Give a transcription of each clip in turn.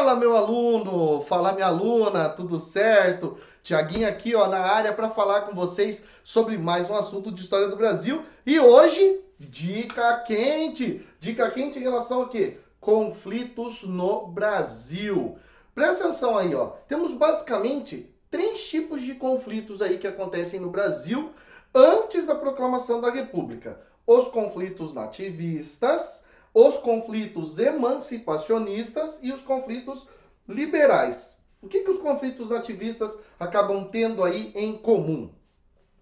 Fala, meu aluno, fala, minha aluna, tudo certo? Tiaguinho aqui, ó, na área para falar com vocês sobre mais um assunto de história do Brasil. E hoje, dica quente em relação a quê? Conflitos no Brasil. Presta atenção aí, ó. Temos basicamente três tipos de conflitos aí que acontecem no Brasil antes da proclamação da República: os conflitos nativistas, os conflitos emancipacionistas e os conflitos liberais. O que os conflitos nativistas acabam tendo aí em comum?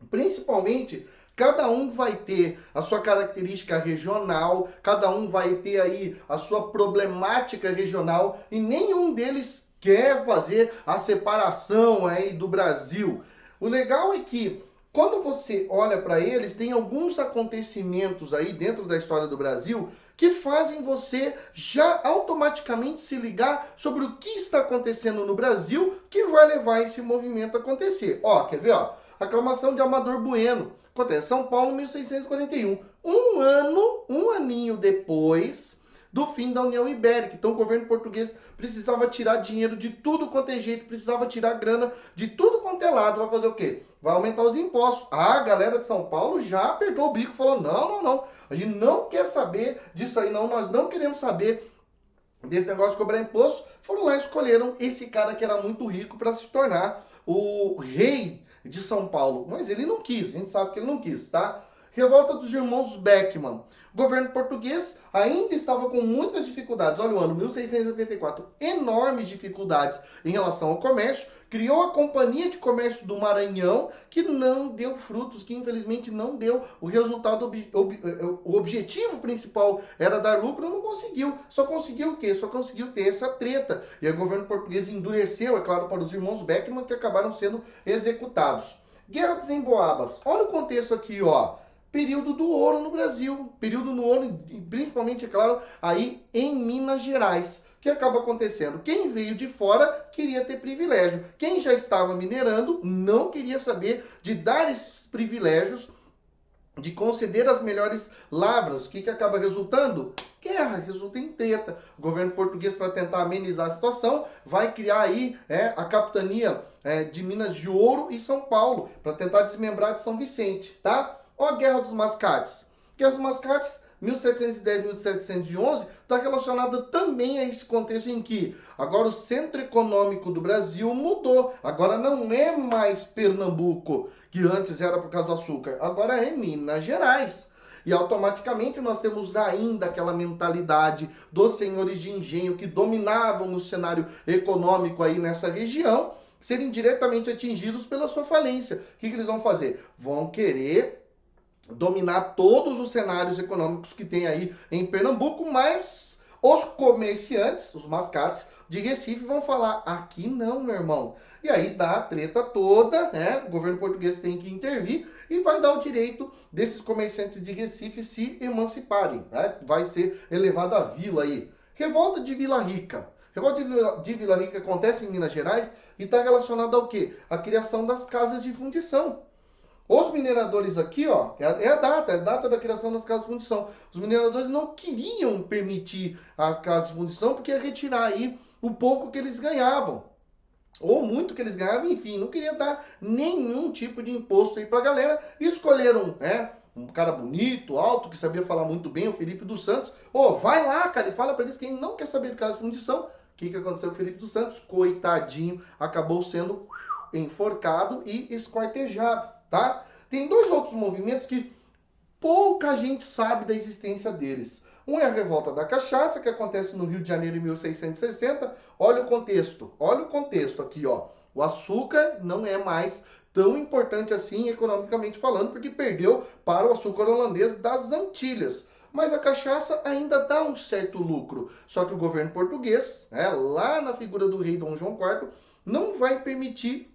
Principalmente, cada um vai ter a sua característica regional, cada um vai ter aí a sua problemática regional e nenhum deles quer fazer a separação aí do Brasil. O legal é que quando você olha para eles, tem alguns acontecimentos aí dentro da história do Brasil que fazem você já automaticamente se ligar sobre o que está acontecendo no Brasil que vai levar esse movimento a acontecer. Ó, quer ver, ó? Aclamação de Amador Bueno. Acontece em São Paulo, 1641. Um aninho depois do fim da União Ibérica. Então o governo português precisava tirar dinheiro de tudo quanto é jeito, precisava tirar grana de tudo quanto é lado. Vai fazer o quê? Vai aumentar os impostos. A galera de São Paulo já apertou o bico e falou: não. A gente não quer saber disso aí, não. Nós não queremos saber desse negócio de cobrar imposto. Foram lá e escolheram esse cara que era muito rico para se tornar o rei de São Paulo. Mas ele não quis, a gente sabe que ele não quis, tá? Revolta dos irmãos Beckmann. O governo português ainda estava com muitas dificuldades. Olha o ano 1684, enormes dificuldades em relação ao comércio. Criou a Companhia de Comércio do Maranhão, que não deu frutos, que infelizmente não deu o resultado. O objetivo principal era dar lucro, não conseguiu. Só conseguiu o quê? Só conseguiu ter essa treta. E o governo português endureceu, é claro, para os irmãos Beckmann, que acabaram sendo executados. Guerra dos Emboabas. Olha o contexto aqui, ó. Período do ouro no Brasil, período no ouro, principalmente, é claro, aí em Minas Gerais. O que acaba acontecendo? Quem veio de fora queria ter privilégio. Quem já estava minerando não queria saber de dar esses privilégios, de conceder as melhores lavras. O que acaba resultando? Guerra, resulta em treta. O governo português, para tentar amenizar a situação, vai criar aí a capitania de Minas de Ouro e São Paulo, para tentar desmembrar de São Vicente, tá? Ó a Guerra dos Mascates. Guerra dos Mascates, 1710, 1711, está relacionada também a esse contexto em que agora o centro econômico do Brasil mudou. Agora não é mais Pernambuco, que antes era por causa do açúcar. Agora é Minas Gerais. E automaticamente nós temos ainda aquela mentalidade dos senhores de engenho que dominavam o cenário econômico aí nessa região, serem diretamente atingidos pela sua falência. O que eles vão fazer? Vão querer dominar todos os cenários econômicos que tem aí em Pernambuco, mas os comerciantes, os mascates de Recife vão falar: aqui não, meu irmão. E aí dá a treta toda, né? O governo português tem que intervir e vai dar o direito desses comerciantes de Recife se emanciparem, né? Vai ser elevado à vila aí. Revolta de Vila Rica. Revolta de Vila Rica acontece em Minas Gerais e está relacionada ao quê? A criação das casas de fundição. Os mineradores aqui, ó, é a data da criação das casas de fundição. Os mineradores não queriam permitir a casa de fundição porque ia retirar aí o pouco que eles ganhavam. Ou muito que eles ganhavam, enfim, não queria dar nenhum tipo de imposto aí pra galera. E escolheram, um cara bonito, alto, que sabia falar muito bem, o Felipe dos Santos. Vai lá, cara, e fala pra eles que ele não quer saber de casa de fundição. O que aconteceu com o Felipe dos Santos? Coitadinho, acabou sendo enforcado e esquartejado, tá? Tem dois outros movimentos que pouca gente sabe da existência deles. Um é a Revolta da Cachaça, que acontece no Rio de Janeiro em 1660. Olha o contexto aqui, ó. O açúcar não é mais tão importante assim economicamente falando, porque perdeu para o açúcar holandês das Antilhas. Mas a cachaça ainda dá um certo lucro. Só que o governo português, lá na figura do rei Dom João IV, não vai permitir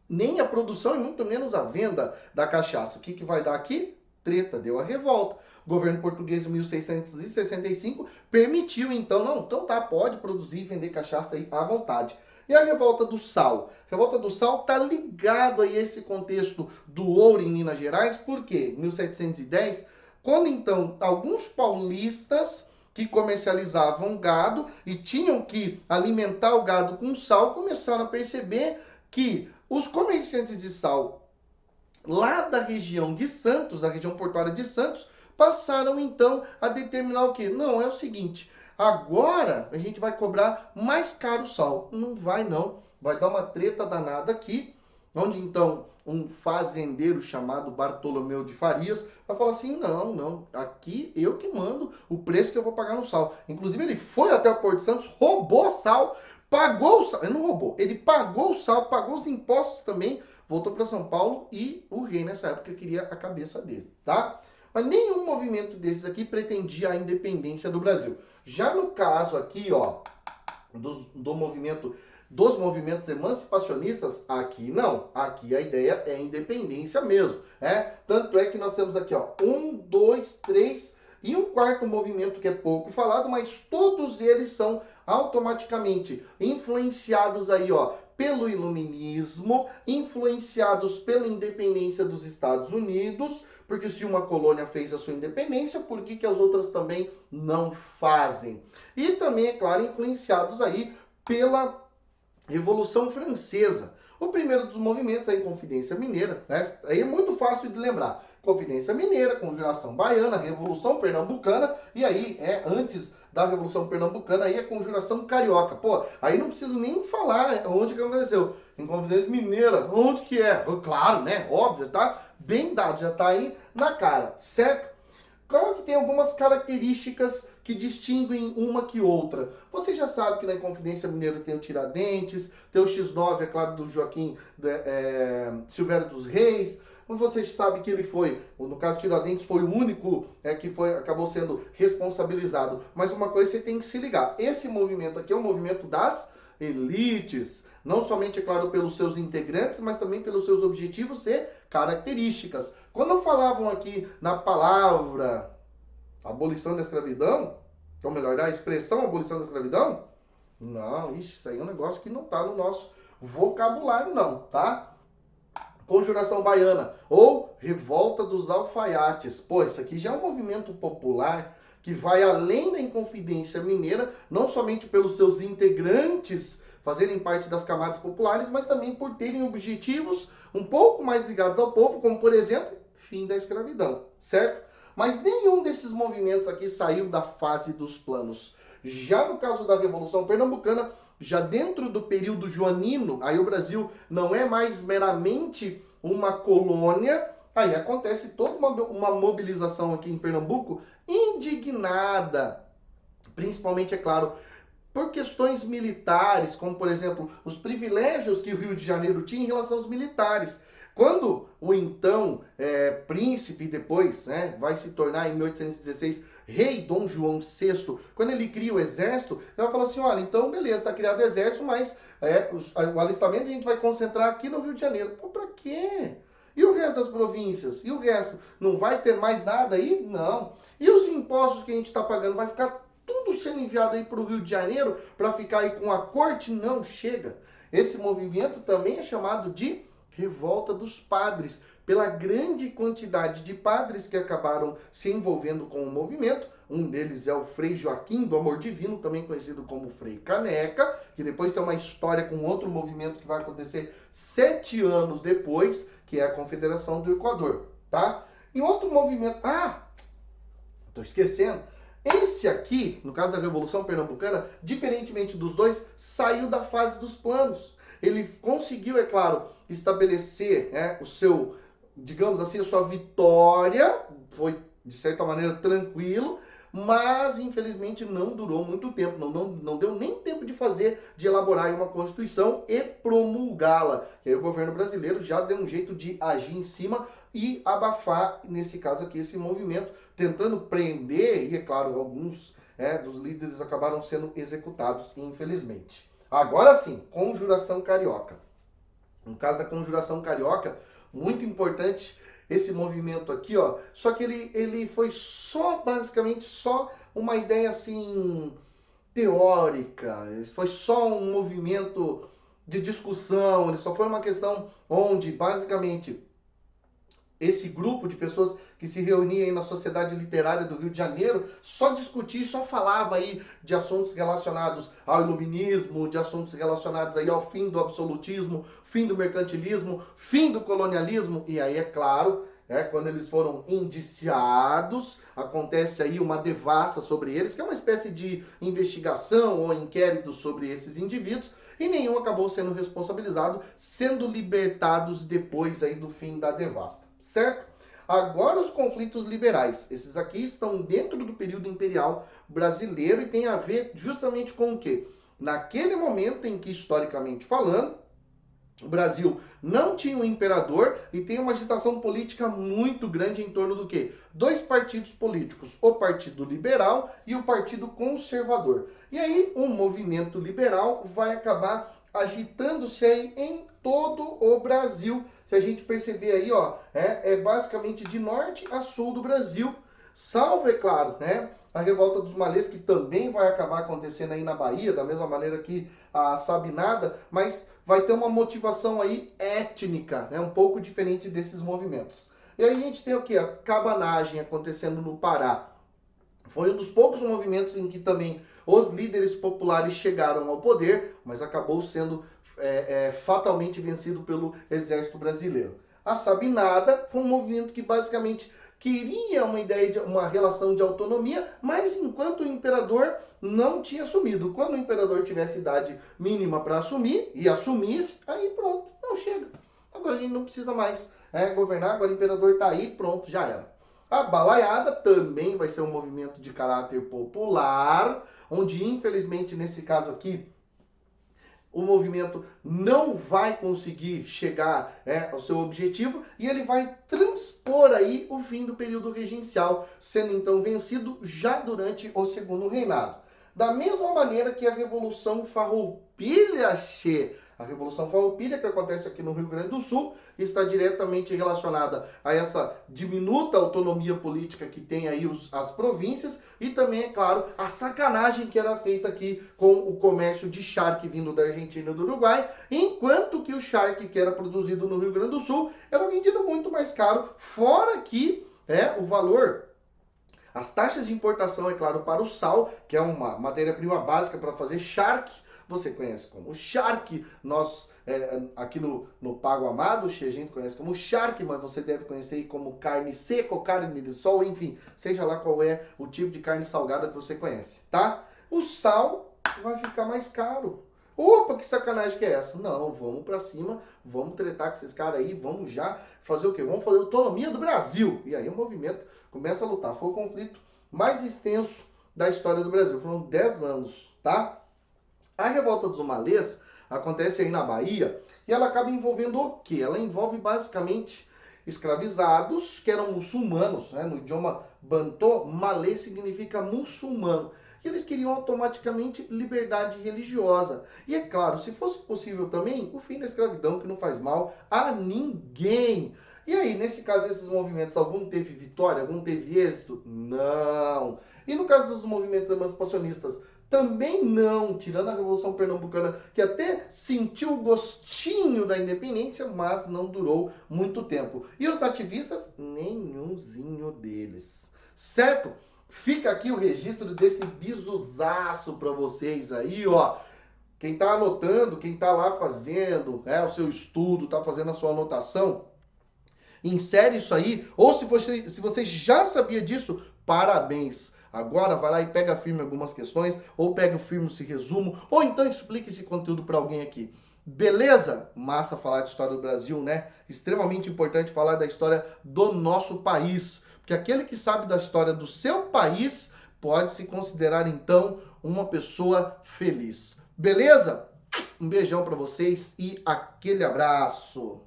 nem a produção e muito menos a venda da cachaça. O que vai dar aqui? Treta, deu a revolta. O governo português em 1665 permitiu, então tá, pode produzir e vender cachaça aí à vontade. E a revolta do sal? A revolta do sal está ligado a esse contexto do ouro em Minas Gerais, por quê? 1710, quando então alguns paulistas que comercializavam gado e tinham que alimentar o gado com sal, começaram a perceber que os comerciantes de sal lá da região de Santos, da região portuária de Santos, passaram então a determinar o quê? Não, é o seguinte, agora a gente vai cobrar mais caro o sal. Não vai não, vai dar uma treta danada aqui, onde então um fazendeiro chamado Bartolomeu de Farias vai falar assim, não, aqui eu que mando o preço que eu vou pagar no sal. Inclusive ele foi até o Porto de Santos, roubou sal, pagou o sal, ele não roubou, ele pagou o sal, pagou os impostos também, voltou para São Paulo e o rei nessa época queria a cabeça dele, tá? Mas nenhum movimento desses aqui pretendia a independência do Brasil. Já no caso aqui, ó, dos movimentos emancipacionistas, aqui não. Aqui a ideia é independência mesmo, né? Tanto é que nós temos aqui, ó, 1, 2, 3 e um quarto movimento que é pouco falado, mas todos eles são automaticamente influenciados aí, ó, pelo iluminismo, influenciados pela independência dos Estados Unidos, porque se uma colônia fez a sua independência, por que que as outras também não fazem? E também, é claro, influenciados aí pela Revolução Francesa. O primeiro dos movimentos é a Inconfidência Mineira, né? Aí é muito fácil de lembrar. Confidência Mineira, Conjuração Baiana, Revolução Pernambucana, e aí, antes da Revolução Pernambucana, aí a Conjuração Carioca. Pô, aí não preciso nem falar onde que aconteceu. Inconfidência Mineira, onde que é? Claro, né? Óbvio, tá bem dado, já tá aí na cara, certo? Claro que tem algumas características que distinguem uma que outra. Você já sabe que na Inconfidência Mineira tem o Tiradentes, tem o X9, é claro, do Joaquim Silvério dos Reis. Você sabe que ele foi, no caso Tiradentes, foi o único que acabou sendo responsabilizado. Mas uma coisa você tem que se ligar. Esse movimento aqui é um movimento das elites. Não somente, é claro, pelos seus integrantes, mas também pelos seus objetivos e características. Quando falavam aqui na palavra abolição da escravidão, ou melhor, a expressão abolição da escravidão, não, isso aí é um negócio que não está no nosso vocabulário não, tá? Conjuração Baiana, ou Revolta dos Alfaiates. Pô, isso aqui já é um movimento popular que vai além da Inconfidência Mineira, não somente pelos seus integrantes fazerem parte das camadas populares, mas também por terem objetivos um pouco mais ligados ao povo, como, por exemplo, fim da escravidão, certo? Mas nenhum desses movimentos aqui saiu da fase dos planos. Já no caso da Revolução Pernambucana, já dentro do período joanino, aí o Brasil não é mais meramente uma colônia, aí acontece toda uma mobilização aqui em Pernambuco indignada, principalmente, é claro, por questões militares, como, por exemplo, os privilégios que o Rio de Janeiro tinha em relação aos militares. Quando o então príncipe, depois vai se tornar em 1816 rei Dom João VI, quando ele cria o exército, ele vai falar assim, olha, então beleza, está criado o exército, mas o alistamento a gente vai concentrar aqui no Rio de Janeiro. Pô, pra quê? E o resto das províncias? E o resto? Não vai ter mais nada aí? Não. E os impostos que a gente está pagando? Vai ficar tudo sendo enviado aí para o Rio de Janeiro para ficar aí com a corte? Não, chega. Esse movimento também é chamado de Revolta dos Padres, pela grande quantidade de padres que acabaram se envolvendo com o movimento. Um deles é o Frei Joaquim do Amor Divino, também conhecido como Frei Caneca, que depois tem uma história com outro movimento que vai acontecer 7 anos depois, que é a Confederação do Equador, tá? E outro movimento... tô esquecendo. Esse aqui, no caso da Revolução Pernambucana, diferentemente dos dois, saiu da fase dos planos. Ele conseguiu, é claro, estabelecer o seu, digamos assim, a sua vitória, foi de certa maneira tranquilo, mas infelizmente não durou muito tempo, não deu nem tempo de elaborar uma Constituição e promulgá-la. E aí o governo brasileiro já deu um jeito de agir em cima e abafar, nesse caso aqui, esse movimento, tentando prender, e é claro, alguns dos líderes acabaram sendo executados, infelizmente. Agora sim, Conjuração Carioca. No caso da Conjuração Carioca, muito importante esse movimento aqui, ó. Só que ele foi basicamente só uma ideia assim teórica. Foi só um movimento de discussão. Ele só foi uma questão onde basicamente esse grupo de pessoas que se reunia aí na Sociedade Literária do Rio de Janeiro, só discutia, só falava aí de assuntos relacionados ao iluminismo, de assuntos relacionados aí ao fim do absolutismo, fim do mercantilismo, fim do colonialismo, e aí é claro, quando eles foram indiciados, acontece aí uma devassa sobre eles, que é uma espécie de investigação ou inquérito sobre esses indivíduos, e nenhum acabou sendo responsabilizado, sendo libertados depois aí do fim da devasta, certo? Agora os conflitos liberais, esses aqui estão dentro do período imperial brasileiro e tem a ver justamente com o quê? Naquele momento em que, historicamente falando, o Brasil não tinha um imperador e tem uma agitação política muito grande em torno do quê? Dois partidos políticos, o Partido Liberal e o Partido Conservador. E aí um movimento liberal vai acabar agitando-se aí em todo o Brasil. Se a gente perceber aí, ó, é basicamente de norte a sul do Brasil. Salvo, é claro, a revolta dos malês, que também vai acabar acontecendo aí na Bahia, da mesma maneira que a Sabinada, mas vai ter uma motivação aí étnica, um pouco diferente desses movimentos. E aí a gente tem o que? A cabanagem acontecendo no Pará. Foi um dos poucos movimentos em que também os líderes populares chegaram ao poder, mas acabou sendo fatalmente vencido pelo exército brasileiro. A Sabinada foi um movimento que basicamente queria uma ideia de uma relação de autonomia, mas enquanto o imperador não tinha assumido. Quando o imperador tivesse idade mínima para assumir, e assumisse, aí pronto, não chega. Agora a gente não precisa mais governar, agora o imperador está aí, pronto, já era. A balaiada também vai ser um movimento de caráter popular, onde infelizmente nesse caso aqui, o movimento não vai conseguir chegar ao seu objetivo e ele vai transpor aí o fim do período regencial, sendo então vencido já durante o segundo reinado. Da mesma maneira que a Revolução Farroupilha, a Revolução Farroupilha, que acontece aqui no Rio Grande do Sul, está diretamente relacionada a essa diminuta autonomia política que tem aí as províncias e também, é claro, a sacanagem que era feita aqui com o comércio de charque vindo da Argentina e do Uruguai, enquanto que o charque que era produzido no Rio Grande do Sul era vendido muito mais caro, fora que o valor. As taxas de importação, é claro, para o sal, que é uma matéria-prima básica para fazer charque, você conhece como charque, nós aqui no Pago Amado, a gente conhece como charque, mas você deve conhecer aí como carne seca ou carne de sol, enfim, seja lá qual é o tipo de carne salgada que você conhece, tá? O sal vai ficar mais caro. Opa, que sacanagem que é essa? Não, vamos pra cima, vamos tretar com esses caras aí, vamos já fazer o quê? Vamos fazer autonomia do Brasil. E aí o movimento começa a lutar. Foi o conflito mais extenso da história do Brasil. Foram 10 anos, tá? A revolta dos malês acontece aí na Bahia e ela acaba envolvendo o quê? Ela envolve basicamente escravizados que eram muçulmanos, no idioma Banto, malê significa muçulmano. E eles queriam automaticamente liberdade religiosa. E é claro, se fosse possível também, o fim da escravidão, que não faz mal a ninguém. E aí, nesse caso, esses movimentos, algum teve vitória, algum teve êxito? Não. E no caso dos movimentos emancipacionistas, também não, tirando a Revolução Pernambucana, que até sentiu o gostinho da independência, mas não durou muito tempo. E os nativistas, nenhumzinho deles. Certo? Fica aqui o registro desse bisuzaço para vocês aí, ó. Quem tá anotando, quem tá lá fazendo o seu estudo, tá fazendo a sua anotação, insere isso aí. Ou se você já sabia disso, parabéns. Agora vai lá e pega firme algumas questões, ou pega firme esse resumo, ou então explique esse conteúdo para alguém aqui. Beleza? Massa falar de história do Brasil, né? Extremamente importante falar da história do nosso país. Porque aquele que sabe da história do seu país pode se considerar, então, uma pessoa feliz. Beleza? Um beijão para vocês e aquele abraço.